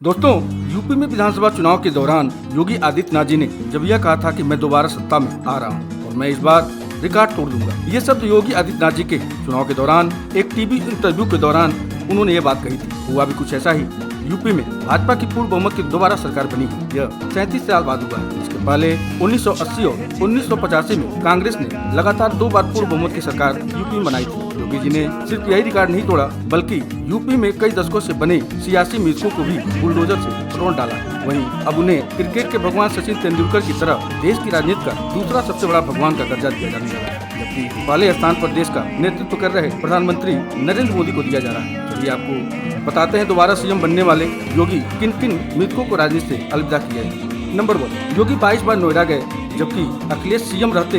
दोस्तों, यूपी में विधानसभा चुनाव के दौरान योगी आदित्यनाथ जी ने जब यह कहा था कि मैं दोबारा सत्ता में आ रहा हूं और मैं इस बार रिकॉर्ड तोड़ दूंगा। ये शब्द योगी आदित्यनाथ जी के चुनाव के दौरान एक टीवी इंटरव्यू के दौरान उन्होंने ये बात कही थी। हुआ भी कुछ ऐसा ही। यूपी में भाजपा की पूर्ण बहुमत की दोबारा सरकार बनी है। यह 37 साल बाद हुआ है। इसके पहले 1980 और 1985 में कांग्रेस ने लगातार 2 बार पूर्ण बहुमत की सरकार यूपी में बनाई थी। योगी जी ने सिर्फ यही रिकॉर्ड नहीं तोड़ा, बल्कि यूपी में कई दशकों से बने सियासी मृतकों को भी बुलडोजर से तोड़ डाला। वहीं अब उन्हें क्रिकेट के भगवान सचिन तेंदुलकर की तरह देश की राजनीति का दूसरा सबसे बड़ा भगवान का दर्जा दिया जाने लगा है, जबकि पहले स्थान पर देश का नेतृत्व कर रहे प्रधानमंत्री नरेंद्र मोदी को दिया जा रहा है। चलिए आपको बताते हैं दोबारा सीएम बनने वाले योगी किन किन मृतकों को राजनीति से अलविदा किया है। नंबर 1, योगी 22 बार नोएडा गए, जबकि अखिलेश सीएम रहते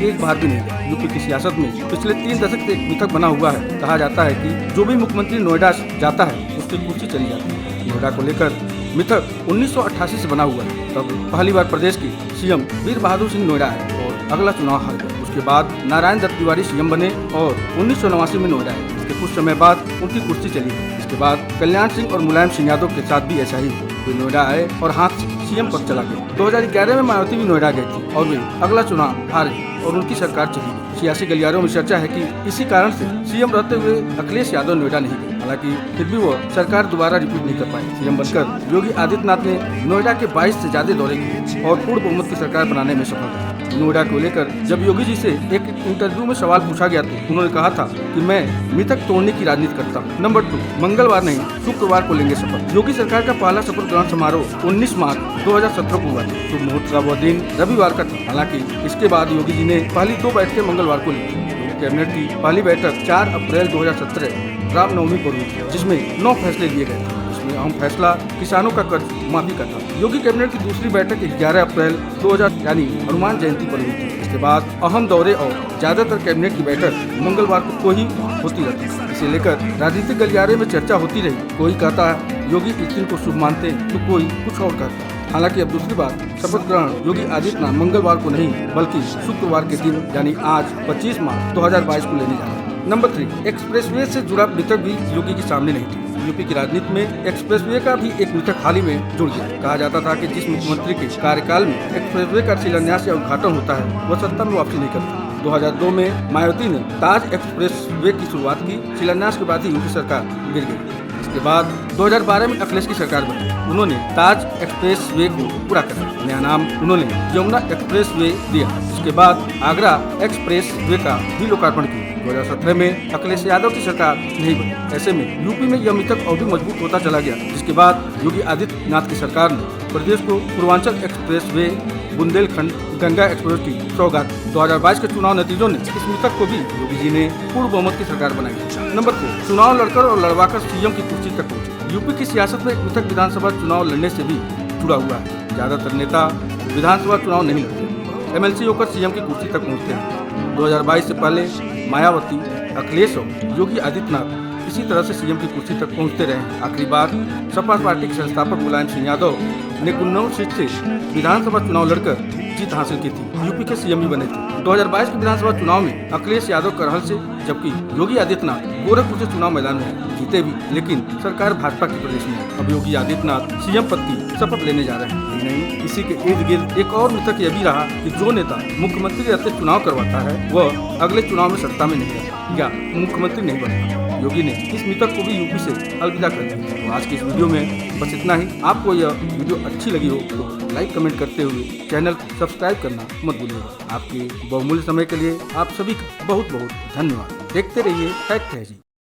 एक बार भी नहीं गए। यूपी की सियासत में पिछले 3 दशक से एक मिथक बना हुआ है। कहा जाता है कि जो भी मुख्यमंत्री नोएडा जाता है उसकी कुर्सी चली जाती है। नोएडा को लेकर मिथक 1988 से बना हुआ है। तब पहली बार प्रदेश के सीएम वीर बहादुर सिंह नोएडा आए और अगला चुनाव हार गए। उसके बाद नारायण दत्त तिवारी सीएम बने और 1989 में नोएडा आए। इसके कुछ समय बाद उनकी कुर्सी चली गई। इसके बाद कल्याण सिंह और मुलायम सिंह यादव के साथ भी ऐसा ही हुआ। वे नोएडा आए और हाथ से सीएम पद चला गया। 2011 में मायावती भी नोएडा गई थी और वे अगला चुनाव हार गई और उनकी सरकार चली गई। सियासी गलियारों में चर्चा है कि इसी कारण से सीएम रहते हुए अखिलेश यादव नोएडा नहीं गए। हालांकि फिर भी वो सरकार दोबारा रिपीट नहीं कर पाई। सीएम बनकर योगी आदित्यनाथ ने नोएडा के 22 से ज्यादा दौरे किए और पूर्ण बहुमत की सरकार बनाने में सफल रहे। नोएडा को लेकर जब योगी जी से एक इंटरव्यू में सवाल पूछा गया तो उन्होंने कहा था कि मैं मिथक तोड़ने की राजनीति करता हूँ। नंबर 2, मंगलवार नहीं शुक्रवार को लेंगे शपथ। योगी सरकार का पहला शपथ ग्रहण समारोह 19 मार्च 2017 को हुआ था। शुभ मुहूर्त का वह दिन रविवार का था। हालांकि इसके बाद योगी जी ने पहली 2 बैठकें मंगलवार को ली। कैबिनेट की पहली बैठक 4 अप्रैल 2017 रामनवमी को हुई थी, जिसमें 9 फैसले लिए गए थे। इसमें अहम फैसला किसानों का कर्ज माफी का था। योगी कैबिनेट की दूसरी बैठक 11 अप्रैल 2000 यानी हनुमान जयंती पर हुई थी। इसके बाद अहम दौरे और ज्यादातर कैबिनेट की बैठक मंगलवार को ही होती रहती है। इसे लेकर राजनीतिक गलियारे में चर्चा होती रही। कोई कहता है योगी इस दिन को शुभ मानते तो कोई कुछ और कहता है। हालांकि अब दूसरी बार शपथ ग्रहण योगी आदित्यनाथ मंगलवार को नहीं बल्कि शुक्रवार के दिन यानी आज 25 मार्च 2022 को लेने जा रहे हैं। नंबर 3, एक्सप्रेसवे से जुड़ा मिथक भी योगी के सामने नहीं थी। यूपी की राजनीति में एक्सप्रेसवे का भी एक मिथक हाल ही में जुड़ गया। कहा जाता था कि जिस मुख्यमंत्री के कार्यकाल में एक्सप्रेसवे का शिलान्यास या उद्घाटन होता है वह सत्ता में वापसी नहीं करता। 2002 में मायावती ने ताज एक्सप्रेसवे की शुरुआत की। शिलान्यास के बाद ही उनकी सरकार गिर गई। इसके बाद 2012 में अखिलेश की सरकार बनी। उन्होंने ताज एक्सप्रेसवे को पूरा करा। नया नाम उन्होंने यमुना एक्सप्रेसवे दिया। इसके बाद आगरा एक्सप्रेसवे का भी लोकार्पण किया। 2017 में अखिलेश यादव की सरकार नहीं बनी। ऐसे में यूपी में यह मिथक और भी मजबूत होता चला गया, जिसके बाद योगी आदित्यनाथ की सरकार ने प्रदेश को पूर्वांचल एक्सप्रेसवे, बुंदेलखंड गंगा एक्सप्रेस की सौगात। 2022 के चुनाव नतीजों ने इस मिथक को भी योगी जी ने पूर्ण बहुमत की सरकार बनाई। नंबर 4, चुनाव लड़कर और लड़वाकर सीएम की कुर्सी तक पहुंचे। यूपी की सियासत में एक मिथक विधानसभा चुनाव लड़ने से भी जुड़ा हुआ है। ज्यादातर नेता विधानसभा चुनाव नहीं लड़ते, एमएलसी होकर सीएम की कुर्सी तक पहुँचते हैं। 2022 से पहले मायावती, अखिलेश और योगी आदित्यनाथ इसी तरह से सीएम की कुर्सी तक पहुंचते रहे। आखिरी बार सपा पार्टी के संस्थापक मुलायम सिंह यादव ने गुन्नौर सीट से विधानसभा चुनाव लड़कर जीत हासिल की थी। यूपी के सीएम भी बने थे। 2022 के विधानसभा चुनाव में अखिलेश यादव करहल से, जबकि योगी आदित्यनाथ गोरखपुर से चुनाव मैदान में जीते भी, लेकिन सरकार भाजपा की प्रदेश में है। अब योगी आदित्यनाथ सीएम पद की शपथ लेने जा रहे हैं। नहीं, इसी के इर्द गिर्द एक और मिथक यह भी रहा कि जो नेता मुख्यमंत्री रहते चुनाव करवाता है वह अगले चुनाव में सत्ता में नहीं रहता या मुख्यमंत्री नहीं बनता। योगी ने इस मिथक को भी यूपी से अलविदा कर दिया। तो आज की इस वीडियो में बस इतना ही। आपको यह वीडियो अच्छी लगी हो तो लाइक कमेंट करते हुए चैनल को सब्सक्राइब करना मत भूलिएगा। आपके बहुमूल्य समय के लिए आप सभी का बहुत बहुत धन्यवाद। देखते रहिए फैक्ट है जी।